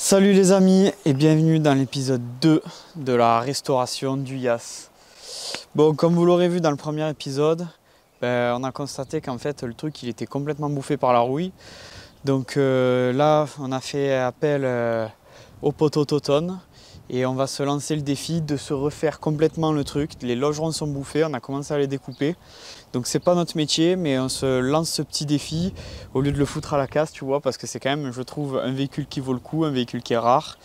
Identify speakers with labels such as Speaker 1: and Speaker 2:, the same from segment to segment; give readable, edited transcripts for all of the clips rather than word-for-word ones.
Speaker 1: Salut les amis et bienvenue dans l'épisode 2 de la restauration du Yas. Bon, comme vous l'aurez vu dans le premier épisode, on a constaté qu'en fait le truc il était complètement bouffé par la rouille. Donc là on a fait appel au poteau Toton et on va se lancer le défi de se refaire complètement le truc. Les logerons sont bouffés, on a commencé à les découper. Donc c'est pas notre métier, mais on se lance ce petit défi au lieu de le foutre à la casse, tu vois, parce que c'est quand même, je trouve, un véhicule qui vaut le coup, un véhicule qui est rare.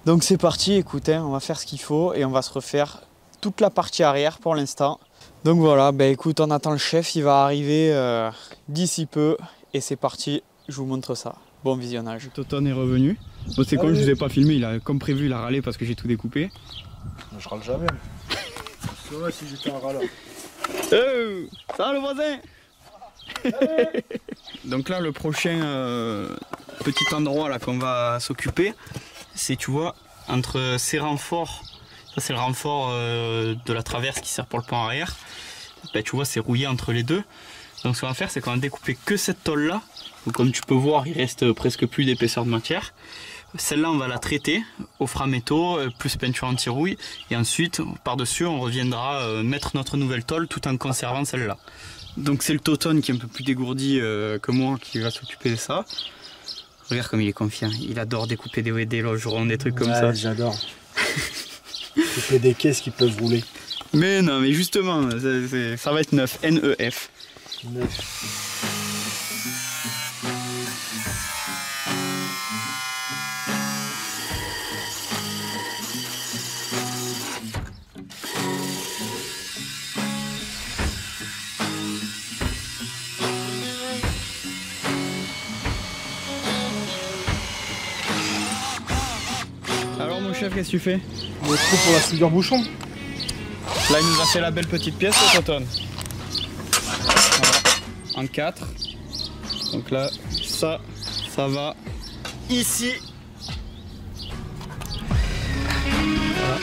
Speaker 1: Donc c'est parti, écoute, on va faire ce qu'il faut et on va se refaire toute la partie arrière pour l'instant. Donc voilà, écoute, on attend le chef, il va arriver d'ici peu et c'est parti, je vous montre ça. Bon visionnage. Toton est revenu. Bon, c'est con, je vous ai pas filmé, comme prévu, il a râlé parce que j'ai tout découpé.
Speaker 2: Je râle jamais. C'est vrai si j'étais un râleur.
Speaker 1: Oh, ça va le voisin? Donc là le prochain petit endroit là qu'on va s'occuper, c'est, tu vois, entre ces renforts, ça c'est le renfort de la traverse qui sert pour le pont arrière, tu vois c'est rouillé entre les deux. Donc ce qu'on va faire c'est qu'on va découper que cette tôle là. Donc comme tu peux voir il reste presque plus d'épaisseur de matière. Celle-là on va la traiter au framéto plus peinture anti-rouille et ensuite par dessus on reviendra mettre notre nouvelle tôle tout en conservant celle-là. Donc c'est le Toton qui est un peu plus dégourdi que moi qui va s'occuper de ça. Regarde comme il est confiant, il adore découper des logerons, des trucs comme ça.
Speaker 2: J'adore. Découper des caisses qui peuvent rouler.
Speaker 1: Mais non mais justement ça va être neuf, N-E-F.
Speaker 2: Neuf.
Speaker 1: Alors mon chef, qu'est-ce que tu fais?
Speaker 2: Le trou pour la soudure bouchon.
Speaker 1: Là il nous a fait la belle petite pièce le Toton. Voilà. En 4. Donc là, ça va ici. Voilà.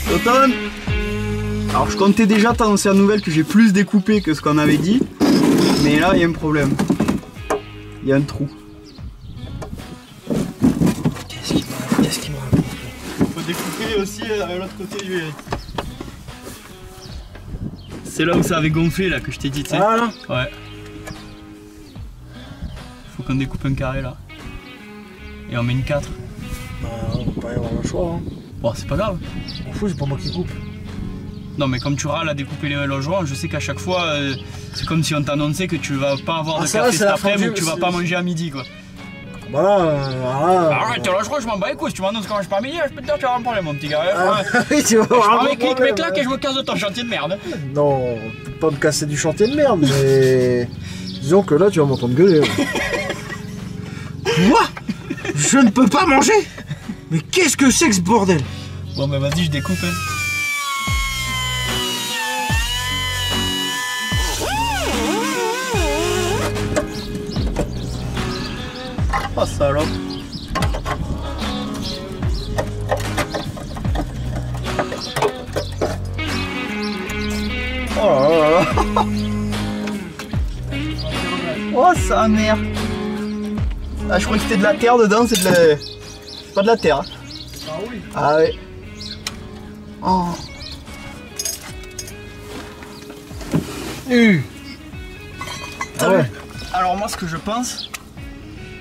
Speaker 1: Toton! Alors je comptais déjà t'annoncer la nouvelle que j'ai plus découpé que ce qu'on avait dit. Mais là il y a un problème. Il y a un trou.
Speaker 2: Qu'est-ce qu'il me raconte?
Speaker 1: Il faut découper aussi l'autre côté du... C'est là où ça avait gonflé là que je t'ai dit, tu sais.
Speaker 2: Ah là?
Speaker 1: Ouais. Faut qu'on découpe un carré là. Et on met une 4.
Speaker 2: Bah on va pas y avoir le choix hein.
Speaker 1: Bon c'est pas grave.
Speaker 2: Je m'en fous, c'est pas moi qui coupe.
Speaker 1: Non mais comme tu râles à découper les logements, je sais qu'à chaque fois c'est comme si on t'annonçait que tu vas pas avoir de café cet après-midi ou que tu vas pas manger à midi quoi.
Speaker 2: Voilà,
Speaker 1: Arrête, là je crois que je m'en bats les couilles, si tu m'annonces quand je pas à midi, je peux te dire que tu vas avoir un problème mon petit gars.
Speaker 2: oui, tu vas avoir
Speaker 1: Je
Speaker 2: un
Speaker 1: prends mes clics, mes
Speaker 2: problème.
Speaker 1: claques et je me casse de ton chantier de merde.
Speaker 2: Non, tu peux pas me casser du chantier de merde, mais... Disons que là, tu vas m'entendre gueuler. Quoi? Je ne peux pas manger? Mais qu'est-ce que c'est que ce bordel?
Speaker 1: Bon bah vas-y, je découpe. Hein. Oh salope. Oh là là. Oh sa mère. Ah je croyais que c'était de la terre dedans, c'est de la... C'est pas de la terre.
Speaker 2: Ah oui.
Speaker 1: Ah ouais. Oh.
Speaker 2: Ah ouais.
Speaker 1: Alors moi ce que je pense,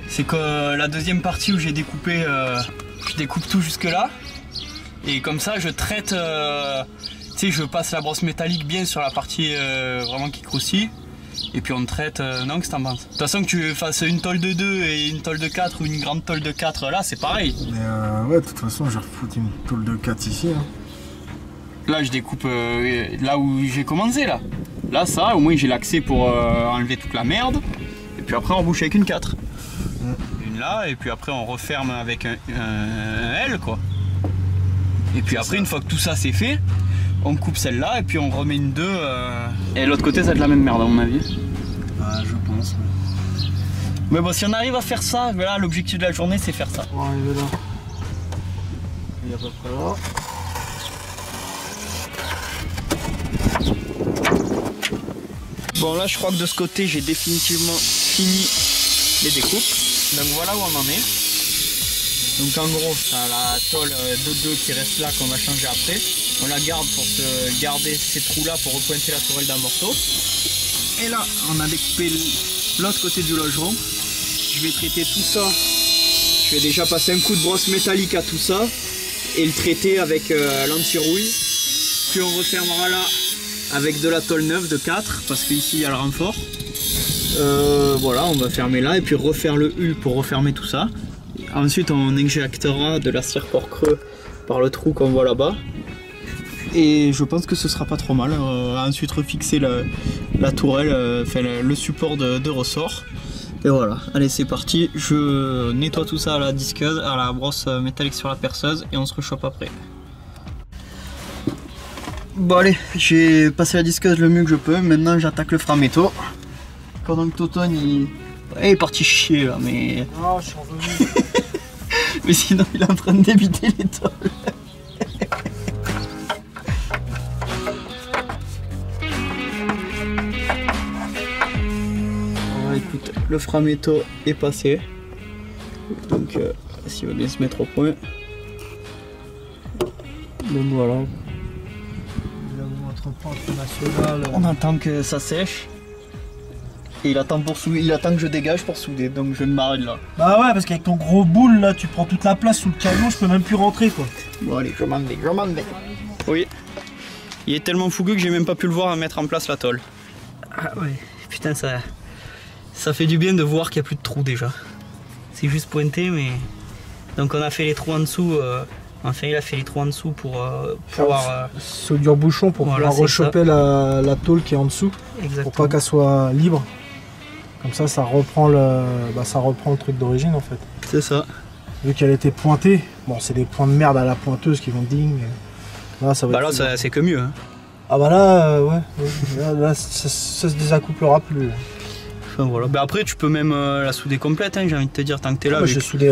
Speaker 1: c'est que la deuxième partie où j'ai découpé, je découpe tout jusque là. Et comme ça je traite, tu sais je passe la brosse métallique bien sur la partie vraiment qui croustille. Et puis on traite, non qu'est-ce que t'en penses? De toute façon que tu fasses une tôle de 2 et une tôle de 4 ou une grande tôle de 4 là c'est pareil.
Speaker 2: Mais ouais de toute façon je vais refoutre une tôle de 4 ici hein.
Speaker 1: Là je découpe là où j'ai commencé là. Là ça au moins j'ai l'accès pour enlever toute la merde. Et puis après on rebouche avec une 4. Une là et puis après on referme avec un L quoi. Et puis après une fois que tout ça c'est fait, on coupe celle-là et puis on remet une 2. Et l'autre côté ça va être la même merde à mon avis.
Speaker 2: Ah je pense.
Speaker 1: Mais bon, si on arrive à faire ça, voilà, l'objectif de la journée c'est faire ça.
Speaker 2: On va arriver là. Il y a à peu près là.
Speaker 1: Bon là je crois que de ce côté j'ai définitivement fini les découpes. Donc voilà où on en est. Donc en gros t'as la tôle 2-2 qui reste là qu'on va changer après. On la garde pour se garder ces trous là pour repointer la tourelle d'un morceau. Et là on a découpé l'autre côté du logeron. Je vais traiter tout ça. Je vais déjà passer un coup de brosse métallique à tout ça et le traiter avec l'anti-rouille. Puis on refermera là avec de la tôle neuve de 4 parce qu'ici il y a le renfort. Voilà, on va fermer là et puis refaire le U pour refermer tout ça. Ensuite on injectera de la cire port creux par le trou qu'on voit là-bas. Et je pense que ce sera pas trop mal. Ensuite refixer la tourelle, enfin le support de ressort. Et voilà, allez c'est parti, je nettoie tout ça à la disqueuse, à la brosse métallique sur la perceuse et on se rechoppe après. Bon allez, j'ai passé la disqueuse le mieux que je peux, maintenant j'attaque le framéto. Pendant que Totone il est parti chier là, mais...
Speaker 2: Ah, je suis revenu.
Speaker 1: Mais sinon il est en train de débiter les tôles. Écoute, le framéto est passé, donc s'il va bien se mettre au point. Donc voilà. On attend que ça sèche. Et il attend que je dégage pour souder, donc je vais me barrer de là.
Speaker 2: Bah ouais, parce qu'avec ton gros boule là, tu prends toute la place sous le camion, je peux même plus rentrer quoi.
Speaker 1: Bon allez, je m'en vais. Oui. Il est tellement fougueux que j'ai même pas pu le voir à mettre en place la tôle. Ah ouais, putain ça fait du bien de voir qu'il n'y a plus de trous déjà. C'est juste pointé, mais... Donc on a fait les trous en dessous, enfin il a fait les trous en dessous pour pouvoir...
Speaker 2: Soudure bouchon pour
Speaker 1: voilà,
Speaker 2: pouvoir rechoper la tôle qui est en dessous.
Speaker 1: Exactement.
Speaker 2: Pour pas qu'elle soit libre. Comme ça reprend le truc d'origine en fait.
Speaker 1: C'est ça.
Speaker 2: Vu qu'elle était pointée, bon c'est des points de merde à la pointeuse qui vont ding. Là, ça va
Speaker 1: bah là c'est que mieux. Hein.
Speaker 2: Ah bah là, ouais. Là ça se désaccouplera plus.
Speaker 1: Enfin voilà. Bah après tu peux même la souder complète, hein, j'ai envie de te dire, tant que t'es là.
Speaker 2: J'ai soudé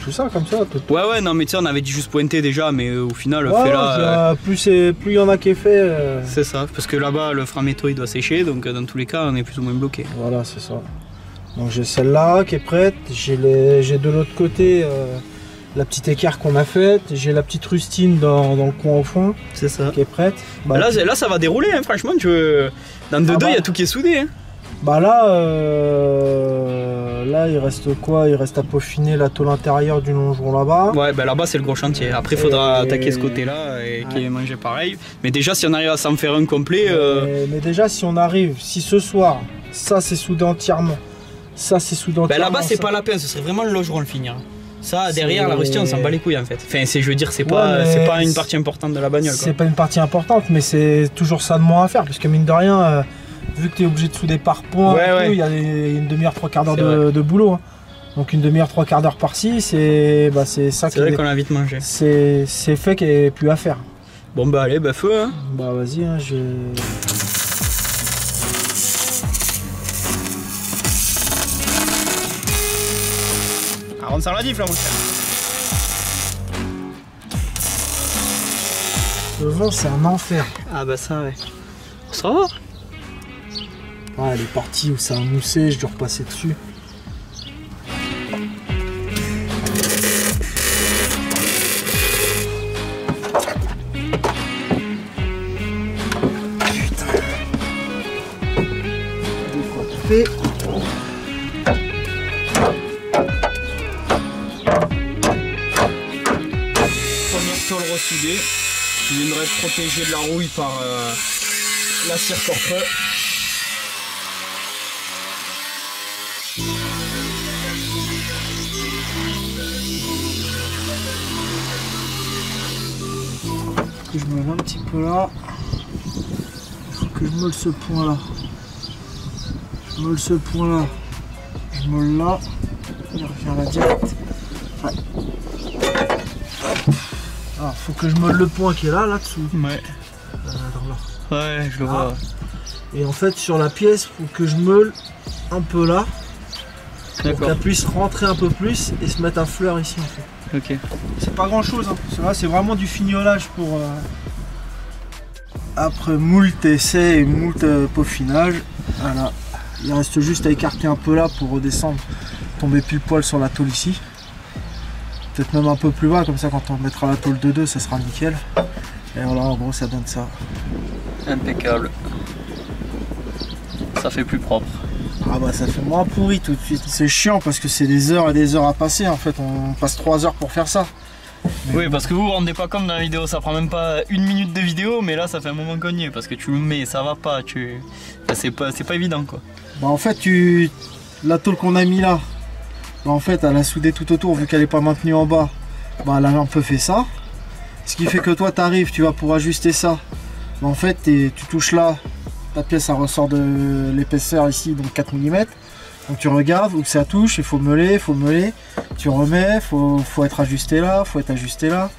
Speaker 2: tout ça comme ça.
Speaker 1: Ouais non mais tu sais on avait dit juste pointer déjà, mais au final
Speaker 2: ouais,
Speaker 1: fait là...
Speaker 2: plus il y en a qui est fait...
Speaker 1: C'est ça, parce que là-bas le framéto il doit sécher, donc dans tous les cas on est plus ou moins bloqué.
Speaker 2: Voilà c'est ça. Donc j'ai celle-là qui est prête, j'ai de l'autre côté la petite équerre qu'on a faite, j'ai la petite rustine dans le coin au fond. C'est ça. Qui est prête. Bah,
Speaker 1: là ça va dérouler, hein, franchement, dans le 2-2 il y a tout qui est soudé. Hein.
Speaker 2: Bah là il reste quoi? Il reste à peaufiner la tôle intérieure du longeron là-bas.
Speaker 1: Ouais bah là-bas c'est le gros chantier. Après il faudra attaquer ce côté-là et qui est mangé pareil. Mais déjà si on arrive à s'en faire un complet...
Speaker 2: Mais déjà si on arrive, si ce soir, ça c'est soudé entièrement, ça c'est soudé entièrement...
Speaker 1: Bah là-bas c'est pas la peine, ce serait vraiment le logeron le finir. Ça derrière la rustine on s'en bat les couilles en fait. Enfin je veux dire c'est pas une partie importante de la bagnole. C'est
Speaker 2: pas une partie importante mais c'est toujours ça de moins à faire parce que mine de rien... vu que tu es obligé de souder par point, il y a une demi-heure, 3/4 d'heure de boulot. Hein. Donc une demi-heure, 3/4 d'heure par-ci, c'est ça.
Speaker 1: C'est vrai qu'on a vite mangé.
Speaker 2: C'est fait qu'il n'y a plus à faire.
Speaker 1: Bon bah allez, bah feu hein.
Speaker 2: Bah vas-y, hein,
Speaker 1: Alors on sort la diff là mon cher.
Speaker 2: Le vent c'est un enfer.
Speaker 1: Ah bah ça ouais. Ça va.
Speaker 2: Ah, les parties où ça a moussé, je dois repasser dessus. Putain. Des fois tout fait.
Speaker 1: Première tôle ressoudée. Qui viendrait être protégée de la rouille par la cire port creux.
Speaker 2: Je me mets un petit peu là. Il faut que je meule ce point là. Je meule ce point là. Je meule là. Il revient là direct. Ouais. Alors faut que je meule le point qui est là, là-dessous.
Speaker 1: Ouais.
Speaker 2: Là.
Speaker 1: Ouais, je le vois.
Speaker 2: Et en fait sur la pièce, faut que je meule un peu là. Pour qu'elle puisse rentrer un peu plus et se mettre à fleur ici en fait.
Speaker 1: Ok.
Speaker 2: C'est pas grand chose, hein. C'est vraiment du fignolage pour... Après moult essais et moult peaufinage, Voilà. Il reste juste à écarter un peu là pour redescendre, tomber pile poil sur la tôle ici. Peut-être même un peu plus bas, comme ça quand on mettra la tôle de 2, ça sera nickel. Et voilà, en gros ça donne ça.
Speaker 1: Impeccable. Ça fait plus propre.
Speaker 2: Ah bah ça fait moins pourri tout de suite. C'est chiant parce que c'est des heures et des heures à passer en fait. On passe 3 heures pour faire ça.
Speaker 1: Mais oui, parce que vous vous rendez pas compte dans la vidéo, ça prend même pas 1 minute de vidéo, mais là ça fait un moment qu'on y est parce que tu le mets, ça va pas, c'est pas évident quoi.
Speaker 2: Bah en fait la tôle qu'on a mis là, bah en fait elle a soudé tout autour vu qu'elle est pas maintenue en bas. Bah elle a un peu fait ça. Ce qui fait que toi t'arrives, tu vas pour ajuster ça. Bah en fait tu touches là, ta pièce elle ressort de l'épaisseur ici, donc 4 mm. Donc tu regardes où ça touche, il faut meuler, tu remets, faut être ajusté là, faut être ajusté là.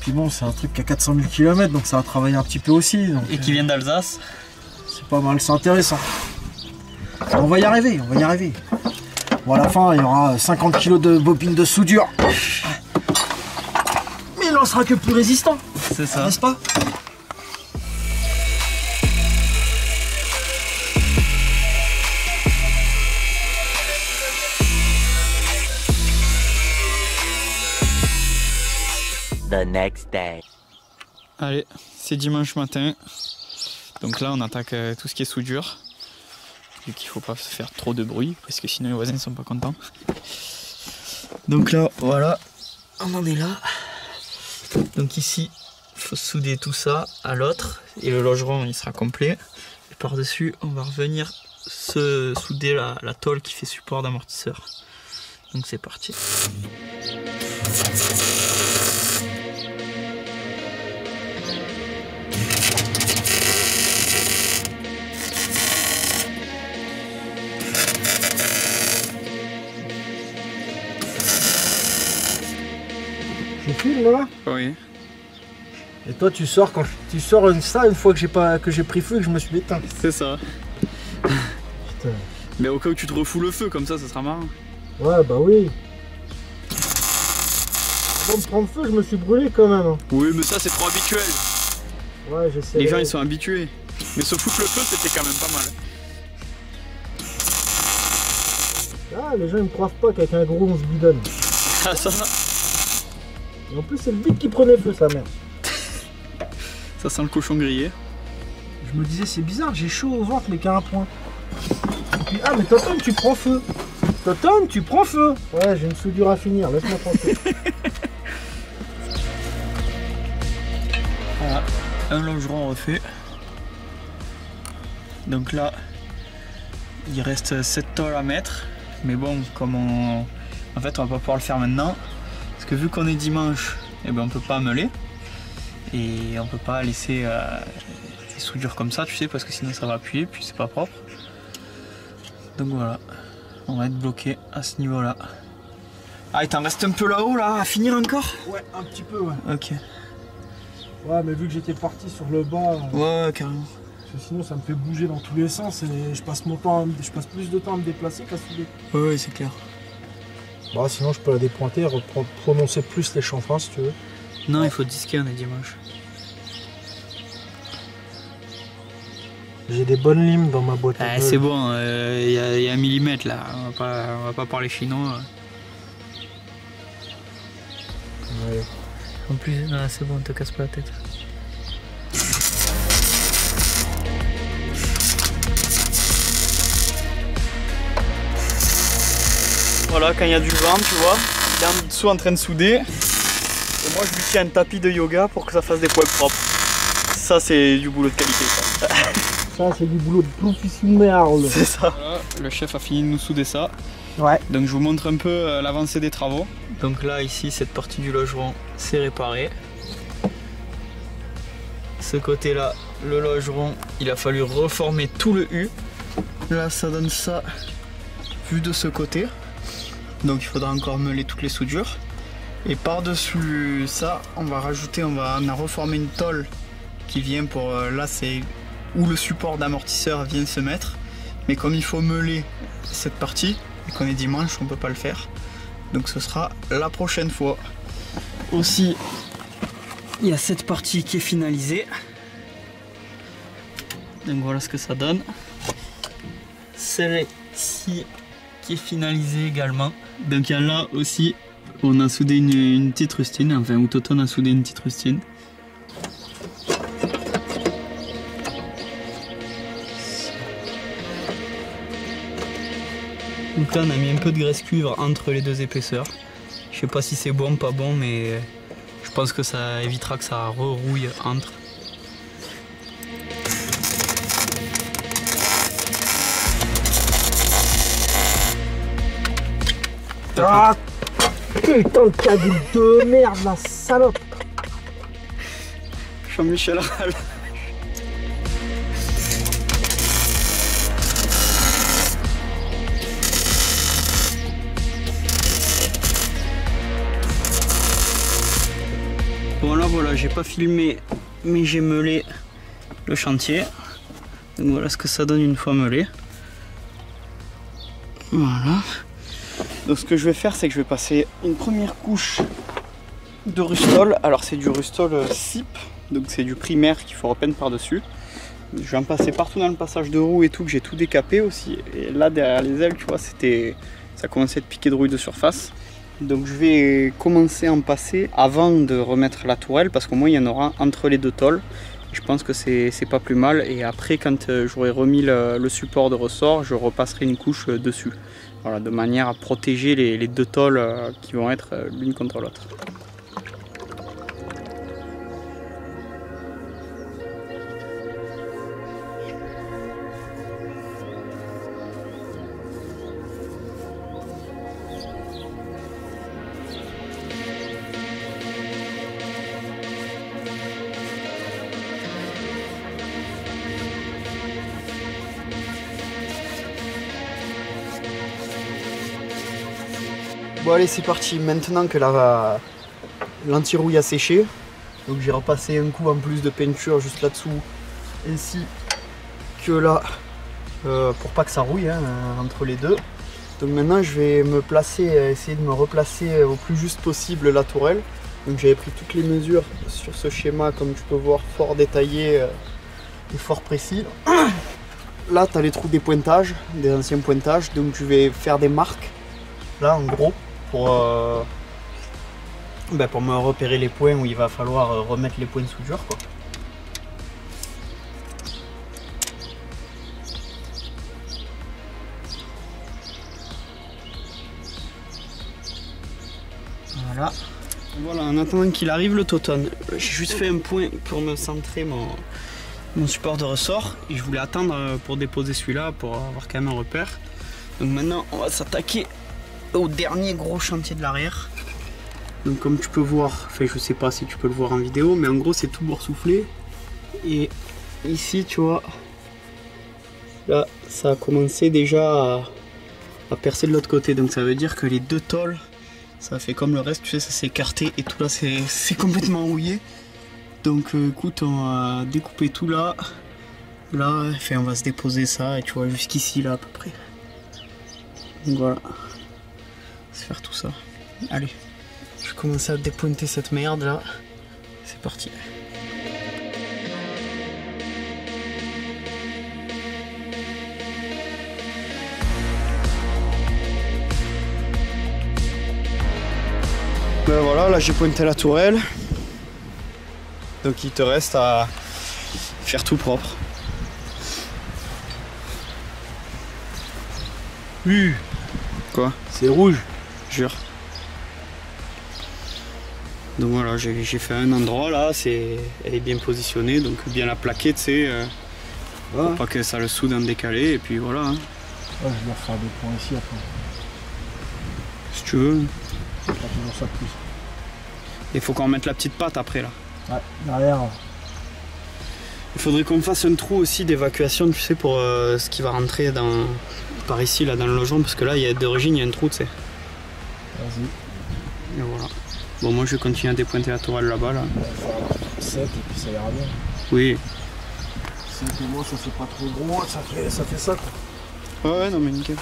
Speaker 2: Puis bon, c'est un truc qui a 400 000 km, donc ça va travailler un petit peu aussi. Donc,
Speaker 1: et qui vient d'Alsace.
Speaker 2: C'est pas mal, c'est intéressant. On va y arriver, on va y arriver. Bon, à la fin, il y aura 50 kg de bobines de soudure. Mais il en sera que plus résistant.
Speaker 1: C'est ça.
Speaker 2: N'est-ce pas ?
Speaker 3: The next day.
Speaker 1: Allez, c'est dimanche matin. Donc là, on attaque tout ce qui est soudure. Vu qu'il faut pas se faire trop de bruit, parce que sinon les voisins ne sont pas contents. Donc là, voilà, on en est là. Donc ici, il faut souder tout ça à l'autre. Et le logeron, il sera complet. Et par-dessus, on va revenir se souder la tôle qui fait support d'amortisseur. Donc c'est parti.
Speaker 2: Je filme là.
Speaker 1: Oui.
Speaker 2: Et toi tu sors quand tu sors ça une fois que j'ai pris feu et que je me suis éteint.
Speaker 1: C'est ça.
Speaker 2: Putain.
Speaker 1: Mais au cas où tu te refous le feu, comme ça sera marrant.
Speaker 2: Ouais bah oui. Avant de prendre feu, je me suis brûlé quand même. Hein.
Speaker 1: Oui, mais ça c'est trop habituel.
Speaker 2: Ouais, j'essaie.
Speaker 1: Les gens ils sont habitués. Mais se foutre le feu, c'était quand même pas mal.
Speaker 2: Ah, les gens ils me croient pas qu'avec un gros on se bidonne.
Speaker 1: Ah ça va.
Speaker 2: Et en plus c'est le vide qui prenait feu, sa mère.
Speaker 1: Ça sent le cochon grillé.
Speaker 2: Je me disais c'est bizarre, j'ai chaud au ventre mais qu'à un point. Et puis ah mais Toton tu prends feu. Toton tu prends feu. Ouais j'ai une soudure à finir, laisse-moi tranquille.
Speaker 1: Voilà, un longeron refait. Donc là, il reste 7 tôles à mettre. Mais bon, comme en fait on va pas pouvoir le faire maintenant. Parce que vu qu'on est dimanche, eh ben, on peut pas meuler. Et on peut pas laisser les soudures comme ça, tu sais, parce que sinon ça va appuyer, puis c'est pas propre. Donc voilà, on va être bloqué à ce niveau-là. Ah, il t'en reste un peu là-haut, là, à finir encore?
Speaker 2: Ouais, un petit peu, ouais.
Speaker 1: Ok.
Speaker 2: Ouais, mais vu que j'étais parti sur le banc,
Speaker 1: Ouais, carrément.
Speaker 2: parce que sinon ça me fait bouger dans tous les sens et je passe plus de temps à me déplacer qu'à souder.
Speaker 1: Ouais, c'est clair.
Speaker 2: Bah sinon je peux la dépointer et prononcer plus les chanfreins si tu veux.
Speaker 1: Non, il faut disquer, on est dimanche.
Speaker 2: J'ai des bonnes limes dans ma boîte à
Speaker 1: C'est bon, il y a 1 millimètre là, on va pas parler chinois.
Speaker 2: Ouais.
Speaker 1: En plus, non, c'est bon, te casse pas la tête. Voilà, quand il y a du vent, tu vois, il est en dessous en train de souder. Et moi, je lui tiens un tapis de yoga pour que ça fasse des poils propres. Ça, c'est du boulot de qualité, ça.
Speaker 2: Ça, c'est du boulot de professionnel.
Speaker 1: C'est ça. Voilà, le chef a fini de nous souder ça.
Speaker 2: Ouais.
Speaker 1: Donc, je vous montre un peu l'avancée des travaux. Donc là, ici, cette partie du logeron, c'est réparé. Ce côté-là, le logeron, il a fallu reformer tout le U. Là, ça donne ça vu de ce côté. Donc, il faudra encore meuler toutes les soudures. Et par-dessus ça, on a reformé une tôle qui vient pour... là, c'est où le support d'amortisseur vient se mettre. Mais comme il faut meuler cette partie, et qu'on est dimanche, on ne peut pas le faire. Donc ce sera la prochaine fois. Aussi, il y a cette partie qui est finalisée. Donc voilà ce que ça donne. celle-ci qui est finalisée également. Donc il y a là aussi, on a soudé une petite rustine, enfin où Toton a soudé une petite rustine. Donc là on a mis un peu de graisse cuivre entre les deux épaisseurs. Je sais pas si c'est bon, pas bon, mais je pense que ça évitera que ça rerouille entre.
Speaker 2: Ah putain de cagoule de merde, la salope.
Speaker 1: Jean-Michel râle. Bon là voilà, j'ai pas filmé mais j'ai meulé le chantier. Donc voilà ce que ça donne une fois meulé. Voilà. Donc ce que je vais faire, c'est que je vais passer une première couche de rustol. Alors c'est du rustol SIP, donc c'est du primaire qu'il faut repeindre par dessus. Je vais en passer partout dans le passage de roue et tout, que j'ai tout décapé aussi. Et là derrière les ailes, tu vois, ça commençait à piquer de rouille de surface. Donc je vais commencer à en passer avant de remettre la tourelle, parce qu'au moins il y en aura entre les deux tôles. Je pense que c'est pas plus mal. Et après, quand j'aurai remis le support de ressort, je repasserai une couche dessus. Voilà, de manière à protéger les deux tôles qui vont être l'une contre l'autre. Bon allez, c'est parti. Maintenant que l'anti-rouille a séché, donc j'ai repassé un coup en plus de peinture juste là-dessous, ainsi que là, pour pas que ça rouille hein, entre les deux. Donc maintenant je vais me placer, essayer de me replacer au plus juste possible la tourelle. Donc j'avais pris toutes les mesures sur ce schéma, comme tu peux voir, fort détaillé et fort précis. Là tu as les trous des pointages, des anciens pointages, donc je vais faire des marques, là en gros, pour me repérer les points où il va falloir remettre les points de soudure, quoi. Voilà. Voilà, en attendant qu'il arrive le Toton, j'ai juste fait un point pour me centrer mon support de ressort. Et je voulais attendre pour déposer celui-là pour avoir quand même un repère. Donc maintenant on va s'attaquer au dernier gros chantier de l'arrière. Donc comme tu peux voir, enfin je sais pas si tu peux le voir en vidéo, mais en gros c'est tout boursouflé. Et ici tu vois, là ça a commencé déjà à percer de l'autre côté. Donc ça veut dire que les deux tôles, ça fait comme le reste, tu sais, ça s'est écarté et tout là c'est complètement rouillé. Donc écoute, on va découper tout là. Là, enfin, on va se déposer ça et tu vois jusqu'ici là à peu près. Donc voilà. Faire tout ça. Allez, je vais commencer à dépointer cette merde là. C'est parti. Ben voilà, là j'ai pointé la tourelle. Donc il te reste à faire tout propre. Quoi?
Speaker 2: C'est rouge.
Speaker 1: Jure. Donc voilà, j'ai fait un endroit là, elle est bien positionnée, donc bien la plaquer, tu sais, pour pas que ça le soude en décalé, et puis voilà. Hein.
Speaker 2: Ouais, je vais refaire des points ici après.
Speaker 1: Si tu veux.
Speaker 2: Je ferai toujours ça de plus.
Speaker 1: Il faut qu'on mette la petite patte après là.
Speaker 2: Ouais, derrière.
Speaker 1: Il faudrait qu'on fasse un trou aussi d'évacuation, tu sais, pour ce qui va rentrer par ici, là, dans le logement, parce que là, d'origine, il y a un trou, tu sais.
Speaker 2: Vas-y.
Speaker 1: Et voilà. Bon, moi, je vais continuer à dépointer la tourelle là-bas, là.
Speaker 2: On va faire 7 et puis ça ira bien.
Speaker 1: Oui.
Speaker 2: 7 et moi, ça fait pas trop gros, ça fait ça, quoi.
Speaker 1: Ouais, non, mais nickel.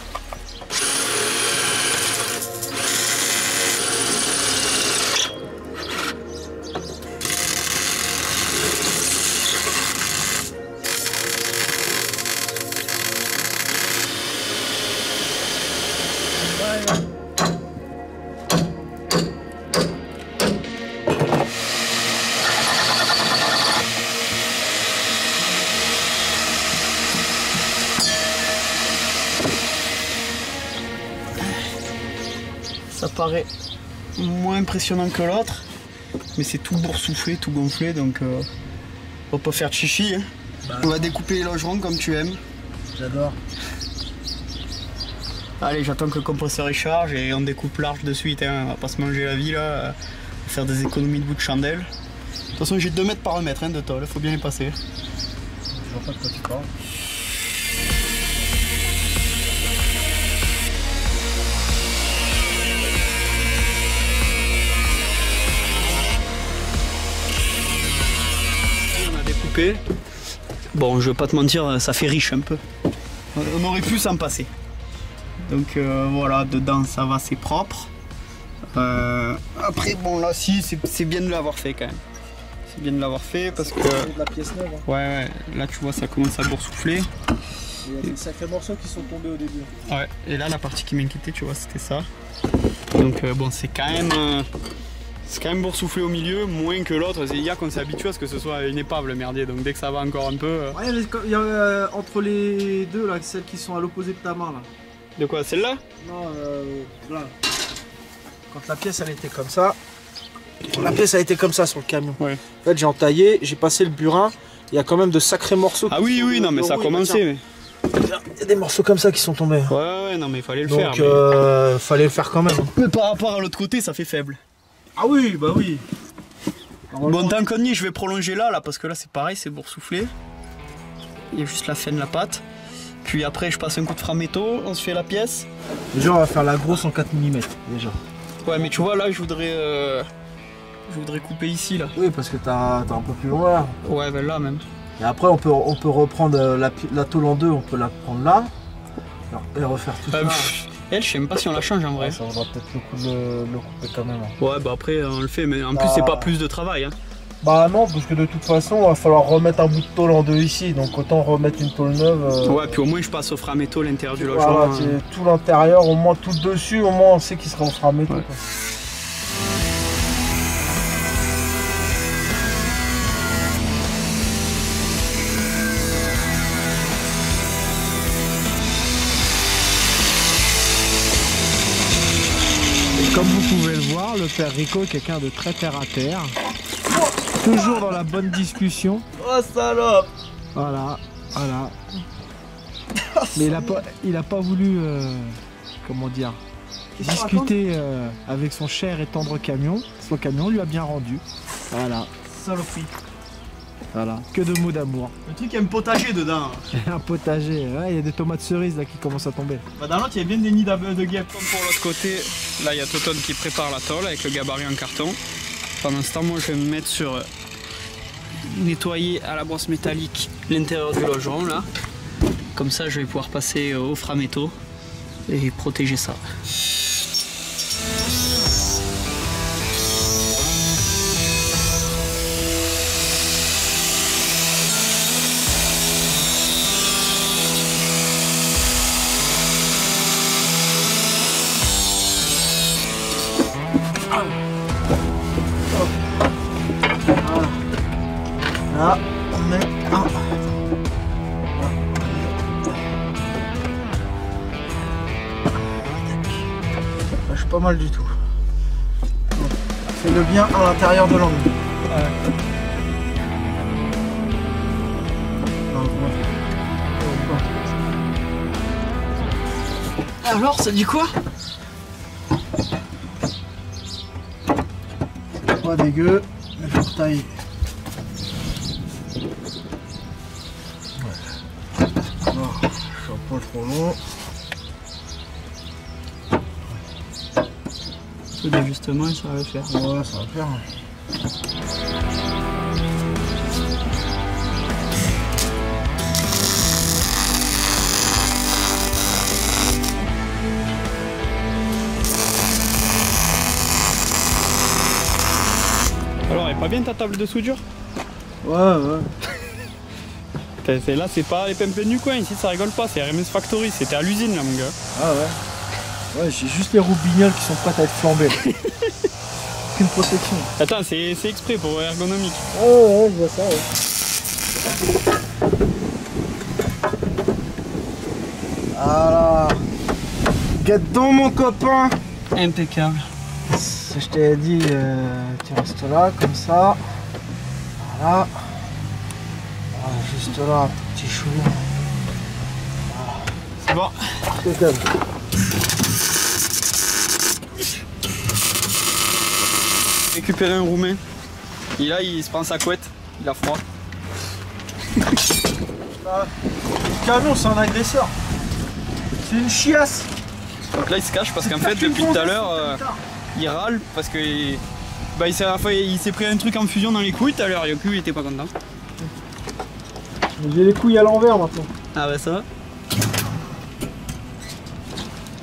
Speaker 1: ça paraît moins impressionnant que l'autre, mais c'est tout boursouflé, tout gonflé, donc on va pas faire de chichi. Hein. Bah. On va découper les longerons comme tu aimes.
Speaker 2: J'adore.
Speaker 1: Allez, j'attends que le compresseur il charge et on découpe large de suite, hein. On va pas se manger la vie là, faire des économies de bout de chandelle. De toute façon j'ai 2 mètres par 1 mètre hein, de tôle, faut bien les passer.
Speaker 2: Je vois pas de quoi tu parles.
Speaker 1: On a découpé. Bon, je vais pas te mentir, ça fait riche un peu. On aurait pu s'en passer. Donc voilà, dedans ça va, c'est propre. Après, bon là, si, c'est bien de l'avoir fait quand même. C'est bien de l'avoir fait parce que...
Speaker 2: de la pièce neuve. Hein.
Speaker 1: Ouais, là tu vois, ça commence à boursoufler.
Speaker 2: Il y a des sacrés morceaux qui sont tombés au début.
Speaker 1: Ouais, et là la partie qui m'inquiétait, tu vois, c'était ça. Donc bon, c'est quand même boursouflé au milieu, moins que l'autre. Hier qu'on s'est habitué à ce que ce soit une épave le merdier, donc dès que ça va encore un peu...
Speaker 2: Ouais, il y a entre les deux, là, celles qui sont à l'opposé de ta main, là.
Speaker 1: De quoi, celle-là?
Speaker 2: Non, là. Quand la pièce, elle était comme ça. La pièce, elle était comme ça sur le camion.
Speaker 1: Ouais.
Speaker 2: En fait, j'ai entaillé, j'ai passé le burin. Il y a quand même de sacrés morceaux.
Speaker 1: Ah oui, non, mais ça a commencé.
Speaker 2: Il y a des morceaux comme ça qui sont tombés.
Speaker 1: Ouais, non, mais il fallait le
Speaker 2: faire.
Speaker 1: Donc,
Speaker 2: fallait le faire quand même.
Speaker 1: Mais par rapport à l'autre côté, ça fait faible.
Speaker 2: Ah oui, bah oui.
Speaker 1: Bon, tant qu'on y est, je vais prolonger là, parce que là, c'est pareil, c'est boursouflé. Il y a juste la fin de la pâte. Puis après, je passe un coup de framéto, on se fait la pièce.
Speaker 2: Déjà, on va faire la grosse en 4 mm, déjà.
Speaker 1: Ouais, mais tu vois, là, je voudrais couper ici, là.
Speaker 2: Oui, parce que t'as un peu plus loin là.
Speaker 1: Ouais, ben là même.
Speaker 2: Et après, on peut reprendre la tôle en deux, on peut la prendre là. Et refaire tout ça.
Speaker 1: Elle, je sais même pas si on la change en vrai.
Speaker 2: Ça vaudra peut-être le coup de le couper quand même.
Speaker 1: Ouais, bah après, on le fait, mais en plus, c'est pas plus de travail. Hein.
Speaker 2: Bah non, parce que de toute façon, il va falloir remettre un bout de tôle en deux ici, donc autant remettre une tôle neuve.
Speaker 1: Ouais, puis au moins je passe au framéto l'intérieur du logement.
Speaker 2: Voilà, tout l'intérieur, au moins tout le dessus, au moins on sait qu'il sera au framéto. Ouais. Et comme vous pouvez le voir, le père Rico est quelqu'un de très terre à terre. Toujours dans la bonne discussion.
Speaker 1: Oh salope!
Speaker 2: Voilà. Mais il a pas voulu, comment dire, discuter avec son cher et tendre camion. Son camion lui a bien rendu. Voilà.
Speaker 1: Saloperie.
Speaker 2: Voilà. Que de mots d'amour.
Speaker 1: Le truc, il y a un potager dedans.
Speaker 2: Un potager. Ouais, il y a des tomates cerises là qui commencent à tomber.
Speaker 1: Bah dans l'autre, il y a bien des nids de guêpes. Comme pour l'autre côté, là, il y a Toton qui prépare la tôle avec le gabarit en carton. Pendant ce temps, moi, je vais me mettre sur nettoyer à la brosse métallique l'intérieur du logeron là. Comme ça, je vais pouvoir passer au framéto et protéger ça.
Speaker 2: Là, on met un. Je suis pas mal du tout. Fais-le bien à l'intérieur de l'angle.
Speaker 1: Alors, ça dit quoi?
Speaker 2: C'est pas dégueu, mais faut tailler. Non, je suis un peu trop long.
Speaker 1: Peu d'ajustement et ça va le faire.
Speaker 2: Ouais, ça va le faire.
Speaker 1: Alors, elle est pas bien ta table de soudure?
Speaker 2: Ouais.
Speaker 1: Là, c'est pas les pimpins du coin, ici ça rigole pas, c'est RMS Factory, c'était à l'usine là, mon gars.
Speaker 2: Ah ouais. Ouais, j'ai juste les roubignoles qui sont prêtes à être flambées. Aucune protection.
Speaker 1: Attends, c'est exprès pour ergonomique.
Speaker 2: Ouais, je vois ça, ouais. Voilà. Get donc mon copain.
Speaker 1: Impeccable.
Speaker 2: Je t'ai dit, tu restes là, comme ça. Voilà. Voilà, juste là, petit chou.
Speaker 1: C'est bon.
Speaker 2: Impeccable.
Speaker 1: Récupérer un roumain. Et là, il se prend sa couette. Il a froid.
Speaker 2: Le camion, c'est un agresseur. C'est une chiasse.
Speaker 1: Donc là, il se cache parce qu'en fait, depuis tout à l'heure, il râle parce que bah, il s'est pris un truc en fusion dans les couilles tout à l'heure. Yoku, il était pas content.
Speaker 2: J'ai les couilles à l'envers maintenant.
Speaker 1: Ah bah ça.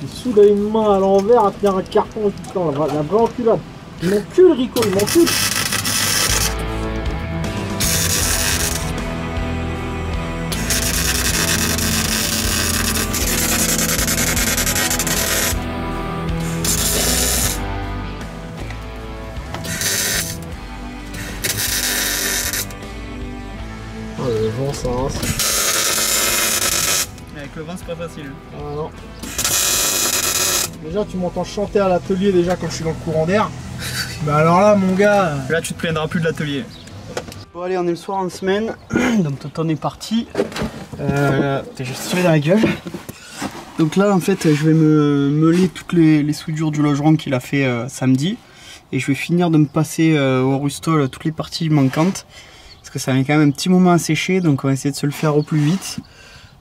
Speaker 2: Il soude à une main à l'envers à tenir un carton putain, la vraie enculade. Il m'encule Rico, il m'encule. Oh le vent ça rince.
Speaker 1: Avec le vent, c'est pas facile.
Speaker 2: Ah non. Déjà tu m'entends chanter à l'atelier déjà quand je suis dans le courant d'air. Mais alors là mon gars.
Speaker 1: Là, tu te plaindras plus de l'atelier. Bon, allez, on est le soir en semaine. Donc, Toton est parti. J'ai tiré dans la gueule. Donc là, en fait, je vais me meuler toutes les soudures du logeron qu'il a fait samedi. Et je vais finir de me passer au Rustol toutes les parties manquantes. Parce que ça met quand même un petit moment à sécher. Donc, on va essayer de se le faire au plus vite.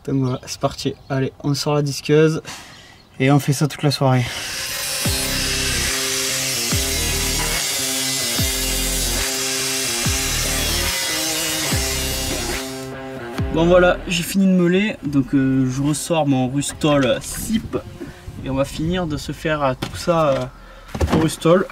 Speaker 1: Donc voilà, c'est parti. Allez, on sort la disqueuse. Et on fait ça toute la soirée. Bon voilà, j'ai fini de meuler, donc je ressors mon Rustol SIP et on va finir de se faire tout ça au Rustol.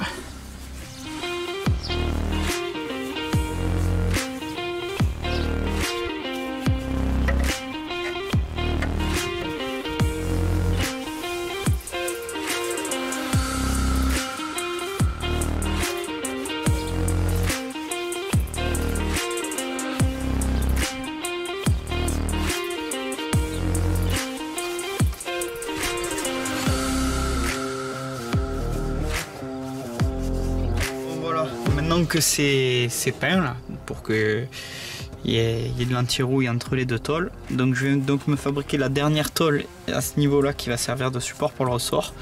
Speaker 1: Maintenant que c'est peint là, pour que il y ait de l'anti-rouille entre les deux tôles, donc je vais donc me fabriquer la dernière tôle à ce niveau là qui va servir de support pour le ressort.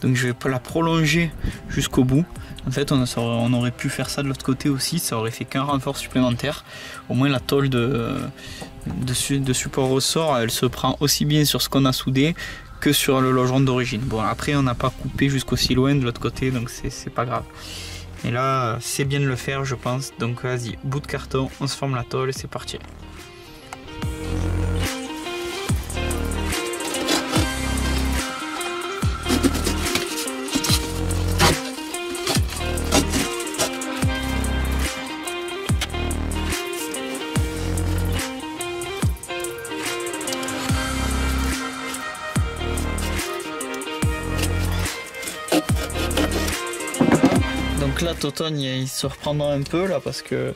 Speaker 1: Donc je vais la prolonger jusqu'au bout. En fait on aurait pu faire ça de l'autre côté aussi, ça aurait fait qu'un renfort supplémentaire. Au moins la tôle de support ressort, elle se prend aussi bien sur ce qu'on a soudé que sur le logeron d'origine. Bon après on n'a pas coupé jusqu'aussi loin de l'autre côté, donc c'est pas grave. Et là, c'est bien de le faire, je pense. Donc vas-y, bout de carton, on se forme la tôle et c'est parti. Donc là, Toton, il se reprendra un peu là parce que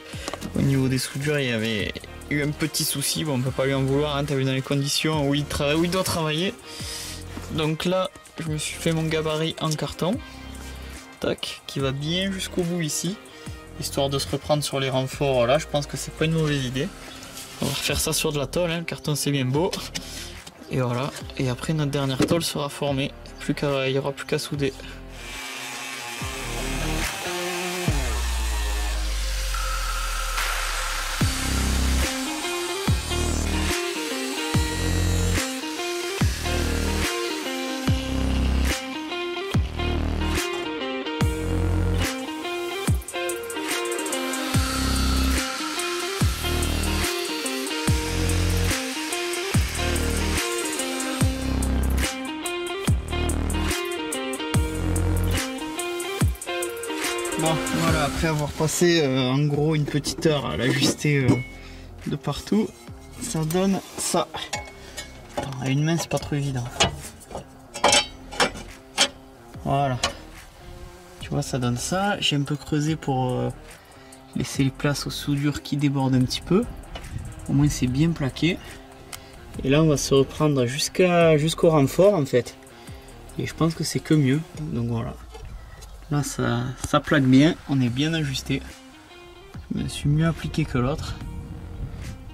Speaker 1: au niveau des soudures, il y avait eu un petit souci. Bon, on peut pas lui en vouloir, hein, t'as vu dans les conditions où il doit travailler. Donc là, je me suis fait mon gabarit en carton, tac, qui va bien jusqu'au bout ici, histoire de se reprendre sur les renforts. Là, je pense que c'est pas une mauvaise idée. On va refaire ça sur de la tôle, hein. Le carton c'est bien beau. Et voilà. Et après, notre dernière tôle sera formée. Il n'y aura plus qu'à souder. Bon, voilà, après avoir passé en gros une petite heure à l'ajuster de partout, ça donne ça. Alors, à une main, c'est pas trop évident. Voilà. Tu vois, ça donne ça. J'ai un peu creusé pour laisser place aux soudures qui débordent un petit peu. Au moins, c'est bien plaqué. Et là, on va se reprendre jusqu'au renfort en fait. Et je pense que c'est que mieux. Donc voilà. Là ça plaque bien, on est bien ajusté. Je me suis mieux appliqué que l'autre.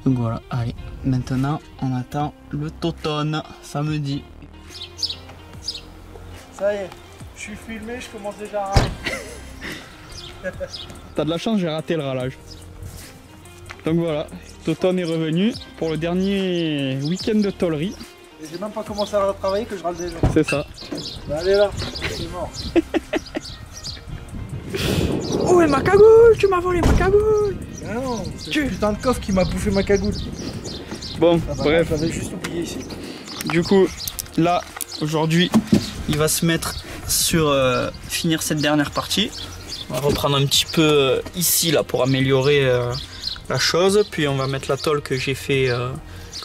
Speaker 1: Donc voilà, allez, maintenant on attend le totone samedi.
Speaker 2: Ça y est, je suis filmé, je commence déjà à râler.
Speaker 1: T'as de la chance, j'ai raté le râlage. Donc voilà, Totone est revenu pour le dernier week-end de tôlerie.
Speaker 2: Et j'ai même pas commencé à travailler que je râle déjà.
Speaker 1: C'est ça.
Speaker 2: Bah allez là, c'est mort.
Speaker 1: Oh et ma cagoule, tu m'as volé ma cagoule.
Speaker 2: Ah non, c'est le putain de coffre qui m'a bouffé ma cagoule.
Speaker 1: Bon,
Speaker 2: Ah bah
Speaker 1: bref.
Speaker 2: J'avais juste oublié ici.
Speaker 1: Du coup, là, aujourd'hui, il va se mettre sur finir cette dernière partie. On va reprendre un petit peu ici là pour améliorer la chose. Puis on va mettre la tôle que j'ai fait,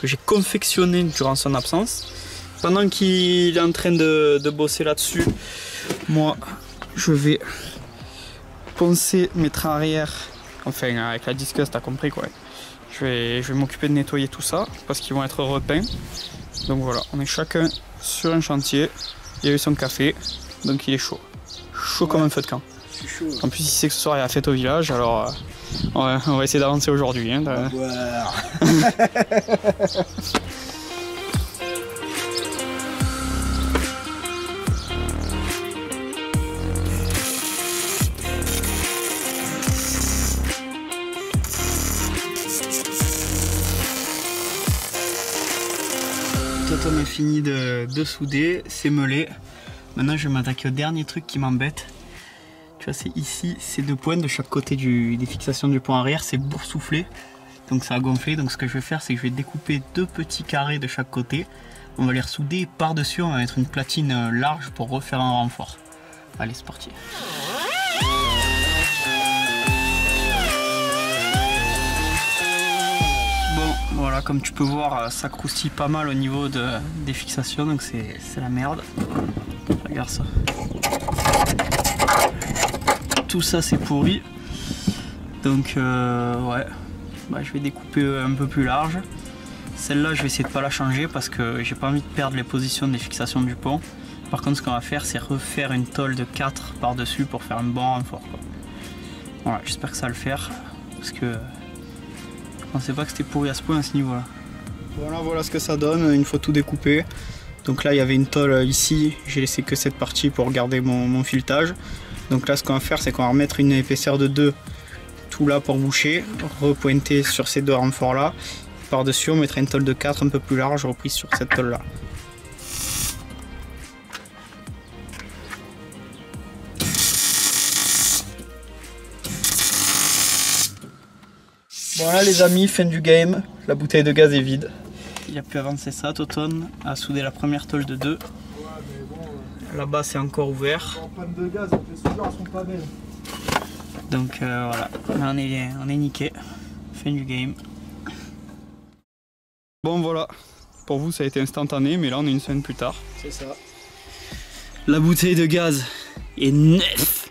Speaker 1: que j'ai confectionnée durant son absence. Pendant qu'il est en train de bosser là-dessus, moi, je vais poncer mes trains arrière. Enfin, avec la disqueuse, t'as compris quoi. Je vais m'occuper de nettoyer tout ça parce qu'ils vont être repeints. Donc voilà, on est chacun sur un chantier. Il a eu son café, donc il est chaud. Chaud comme un feu de camp.
Speaker 2: Je suis chaud.
Speaker 1: En plus, il sait que ce soir il y a la fête au village, alors on va essayer d'avancer aujourd'hui. Hein, Totone a fini de souder, c'est meulé. Maintenant je vais m'attaquer au dernier truc qui m'embête. Tu vois, c'est ici, ces deux points de chaque côté des fixations du pont arrière, c'est boursouflé. Donc ça a gonflé. Donc ce que je vais faire, c'est que je vais découper deux petits carrés de chaque côté. On va les ressouder et par-dessus, on va mettre une platine large pour refaire un renfort. Allez, c'est parti. Bon, voilà, comme tu peux voir, ça croustille pas mal au niveau des fixations, donc c'est la merde. Regarde ça. Tout ça c'est pourri. Donc ouais, bah, je vais découper un peu plus large. Celle-là, je vais essayer de pas la changer parce que j'ai pas envie de perdre les positions des fixations du pont. Par contre, ce qu'on va faire, c'est refaire une tôle de 4 par-dessus pour faire un bon renfort, quoi. Voilà, j'espère que ça va le faire parce que je pensais pas que c'était pourri à ce point à ce niveau-là. Voilà ce que ça donne une fois tout découpé. Donc là, il y avait une tôle ici, j'ai laissé que cette partie pour garder mon filetage. Donc là, ce qu'on va faire, c'est qu'on va remettre une épaisseur de 2 tout là pour boucher, repointer sur ces deux renforts là. Par-dessus, on mettra une tôle de 4 un peu plus large reprise sur cette tôle là. Voilà les amis, fin du game, la bouteille de gaz est vide. Il a pu avancer ça, Totone a soudé la première tôle de 2. Là-bas c'est encore ouvert.
Speaker 2: En panne de gaz, les soudures elles sont pas belles.
Speaker 1: Donc voilà, là on est niqué. Fin du game. Bon voilà, pour vous ça a été instantané, mais là on est une semaine plus tard.
Speaker 2: C'est ça.
Speaker 1: La bouteille de gaz est neuf.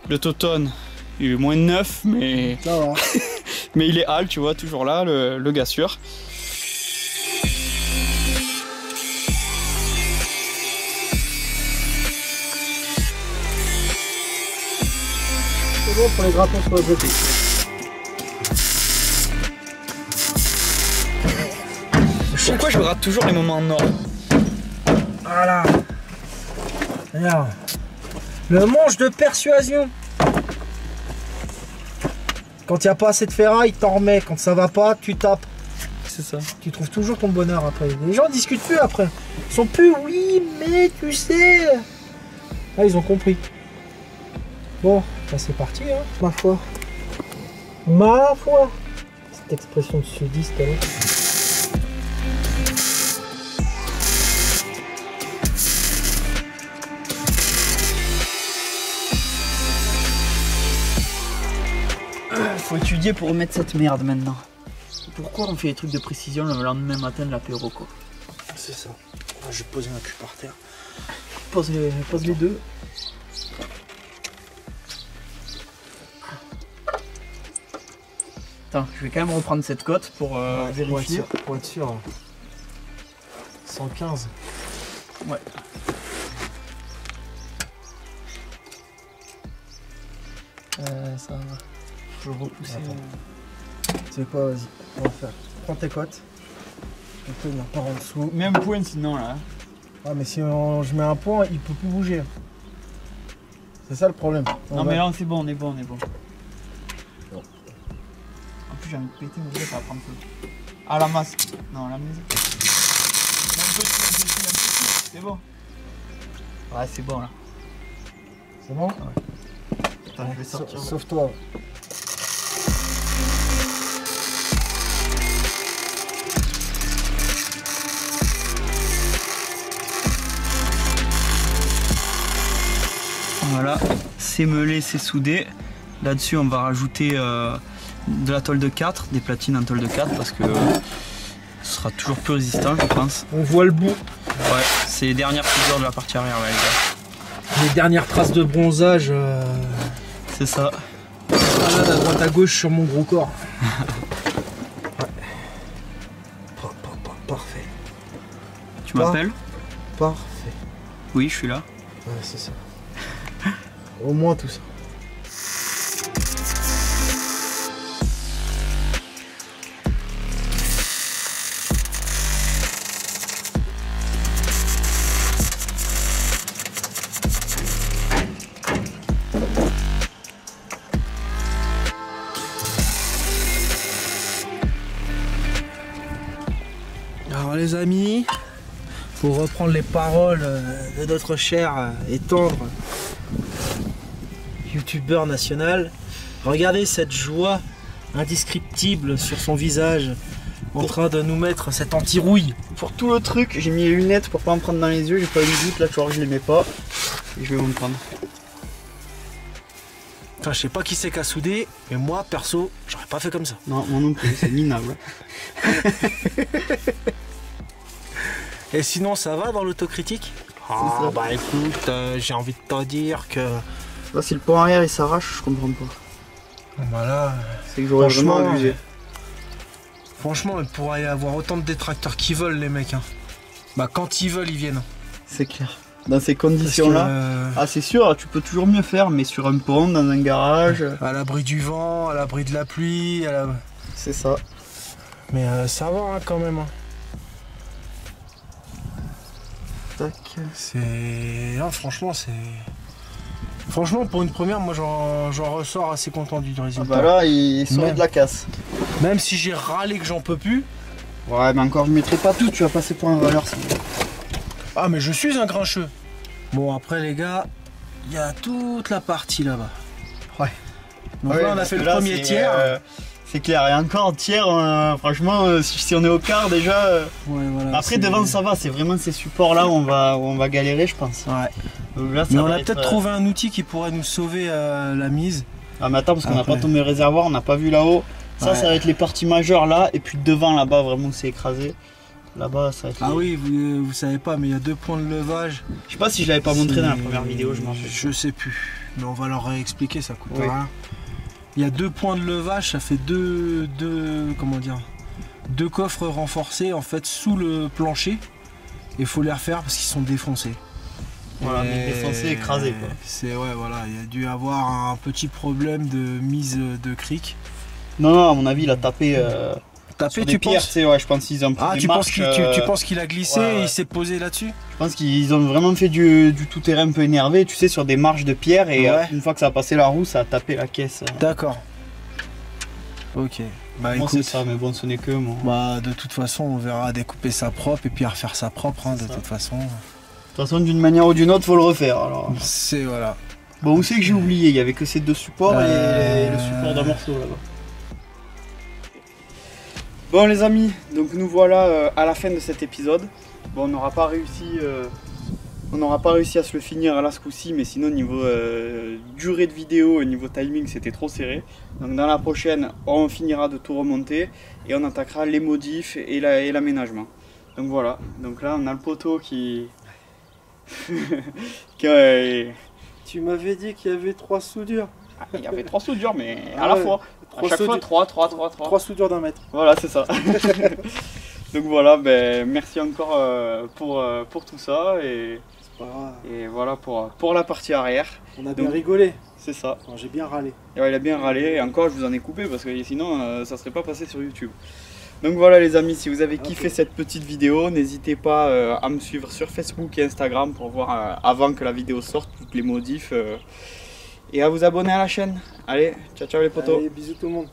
Speaker 1: Le Totone, il est moins neuf, mais
Speaker 2: Ça va.
Speaker 1: mais il est hal, tu vois, toujours là, le gars sûr.
Speaker 2: C'est bon pour les grattons sur le côté.
Speaker 1: Pourquoi je rate toujours les moments en or?
Speaker 2: Voilà. Regarde. Le manche de persuasion. Quand il n'y a pas assez de ferraille, t'en remets. Quand ça va pas, tu tapes.
Speaker 1: C'est ça.
Speaker 2: Tu trouves toujours ton bonheur après. Les gens discutent plus après. Ils sont plus oui, mais tu sais. Ah, ils ont compris. Bon, bah c'est parti, hein, ma foi. Ma foi. Cette expression de sudiste, là.
Speaker 1: Faut étudier pour remettre cette merde maintenant. Pourquoi on fait des trucs de précision le lendemain matin de l'apéro, quoi?
Speaker 2: C'est ça. Ah, je vais poser ma cul par terre.
Speaker 1: Pose les deux. Attends, je vais quand même reprendre cette cote pour vérifier.
Speaker 2: Pour être sûr. 115.
Speaker 1: Ouais.
Speaker 2: Ça va. Je vais repousser. Tu sais quoi, vas-y, on va faire. Prends tes côtes. Je peux tenir par en dessous.
Speaker 1: Mets un point sinon là.
Speaker 2: Ah mais si je mets un point, il peut plus bouger. C'est ça le problème.
Speaker 1: Non mais là c'est bon, on est bon. En plus j'ai envie de péter, mais ça va prendre feu. Ah la masse. Non la maison. Un petit. C'est bon. Ouais c'est bon là.
Speaker 2: C'est bon?
Speaker 1: Attends, je vais sortir.
Speaker 2: Sauf toi.
Speaker 1: Voilà, c'est meulé, c'est soudé. Là-dessus, on va rajouter de la tôle de 4, des platines en tôle de 4 parce que ce sera toujours plus résistant, je pense.
Speaker 2: On voit le bout.
Speaker 1: Ouais, c'est les dernières figures de la partie arrière, là, les gars.
Speaker 2: Les dernières traces de bronzage.
Speaker 1: C'est ça.
Speaker 2: Voilà, à droite à gauche sur mon gros corps. Ouais. Parfait.
Speaker 1: Tu m'appelles?
Speaker 2: Parfait.
Speaker 1: Oui, je suis là.
Speaker 2: Ouais, c'est ça. Au moins tout ça. Alors les amis, pour reprendre les paroles de notre cher et tendre youtubeur national, regardez cette joie indescriptible sur son visage en train de nous mettre cette anti-rouille.
Speaker 1: Pour tout le truc, j'ai mis les lunettes pour pas me prendre dans les yeux, j'ai pas eu de doute, là tu vois, je les mets pas. Et je vais me prendre.
Speaker 2: Enfin, je sais pas qui c'est qui a soudé, mais moi perso, j'aurais pas fait comme ça.
Speaker 1: Non, moi non plus, c'est minable.
Speaker 2: Et sinon, ça va dans l'autocritique?
Speaker 1: Ah, ça.
Speaker 2: Bah écoute, j'ai envie de te dire que...
Speaker 1: Là, si le pont arrière il s'arrache, je comprends pas.
Speaker 2: Voilà.
Speaker 1: C'est que j'aurais vraiment abusé.
Speaker 2: Franchement, il pourrait y avoir autant de détracteurs qui veulent, les mecs. Hein. Bah quand ils veulent, ils viennent.
Speaker 1: C'est clair. Dans ces conditions-là, ah c'est sûr, tu peux toujours mieux faire, mais sur un pont, dans un garage...
Speaker 2: À l'abri du vent, à l'abri de la pluie,
Speaker 1: C'est ça.
Speaker 2: Mais ça va hein, quand même. Hein.
Speaker 1: Tac.
Speaker 2: C'est... Non, franchement, c'est... Franchement, pour une première, moi j'en ressors assez content du résultat.
Speaker 1: Ah bah là, il serait de la casse.
Speaker 2: Même si j'ai râlé que j'en peux plus.
Speaker 1: Ouais, mais encore, je mettrai pas tout, tu vas passer pour un râleur.
Speaker 2: Ah, mais je suis un grincheux. Bon, après, les gars, il y a toute la partie là-bas.
Speaker 1: Ouais.
Speaker 2: Donc
Speaker 1: ouais,
Speaker 2: là, on a fait le premier tiers.
Speaker 1: C'est clair, et encore tiers, franchement, si on est au quart déjà.
Speaker 2: Ouais, voilà,
Speaker 1: après, devant, ça va, c'est vraiment ces supports-là où on va galérer, je pense.
Speaker 2: Ouais.
Speaker 1: Donc là,
Speaker 2: mais on a peut-être trouvé un outil qui pourrait nous sauver la mise.
Speaker 1: Ah, mais attends, parce qu'on n'a pas tombé le réservoir, on n'a pas vu là-haut. Ça, ça va être les parties majeures là, et puis devant là-bas, vraiment, c'est écrasé. Là-bas, ça va être.
Speaker 2: Ah oui, vous savez pas, mais il y a 2 points de levage.
Speaker 1: Je sais pas si je l'avais pas montré dans la première vidéo, je m'en rappelle.
Speaker 2: Je sais plus, mais on va leur expliquer, ça coûte rien. Il y a 2 points de levage, ça fait deux coffres renforcés en fait sous le plancher. Il faut les refaire parce qu'ils sont défoncés.
Speaker 1: Voilà, mais défoncés, écrasés quoi.
Speaker 2: C'est ouais, voilà, il y a dû avoir un petit problème de mise de cric.
Speaker 1: Non, à mon avis, il a tapé.
Speaker 2: Tapé, tu penses?
Speaker 1: Ouais, je pense qu'ils ont pris
Speaker 2: tu penses qu'il a glissé et il s'est posé là-dessus?
Speaker 1: Je pense qu'ils ont vraiment fait du tout-terrain un peu énervé, tu sais, sur des marches de pierre et une fois que ça a passé la roue, ça a tapé la caisse.
Speaker 2: D'accord. Ok. Bah
Speaker 1: bon,
Speaker 2: écoute,
Speaker 1: c'est ça, mais bon, ce n'est que moi.
Speaker 2: Bah de toute façon, on verra découper ça propre et puis à refaire ça propre, hein, de toute façon.
Speaker 1: De toute façon, d'une manière ou d'une autre, faut le refaire. Alors.
Speaker 2: C'est voilà.
Speaker 1: Bon, où c'est que j'ai oublié? Il y avait que ces 2 supports et le support d'un morceau là-bas. Bon les amis, donc nous voilà à la fin de cet épisode. Bon, on n'aura pas réussi à se le finir là ce coup-ci, mais sinon niveau durée de vidéo et niveau timing c'était trop serré. Donc dans la prochaine on finira de tout remonter et on attaquera les modifs et l'aménagement. Donc voilà, donc là on a le poteau qui...
Speaker 2: Tu m'avais dit qu'il y avait 3 soudures.
Speaker 1: Ah, il y avait 3 soudures mais à la fois. À chaque fois 3
Speaker 2: soudures d'1 mètre.
Speaker 1: Voilà, c'est ça. Donc voilà, ben, merci encore pour tout ça et
Speaker 2: C'est pas grave.
Speaker 1: voilà pour la partie arrière.
Speaker 2: On a bien
Speaker 1: Donc,
Speaker 2: rigolé.
Speaker 1: c'est ça.
Speaker 2: Enfin, j'ai bien râlé.
Speaker 1: Et ouais, il a bien râlé et encore je vous en ai coupé parce que sinon ça serait pas passé sur YouTube. Donc voilà les amis, si vous avez kiffé cette petite vidéo, n'hésitez pas à me suivre sur Facebook et Instagram pour voir avant que la vidéo sorte toutes les modifs et à vous abonner à la chaîne. Allez, ciao ciao les potos.
Speaker 2: Allez, bisous tout le monde.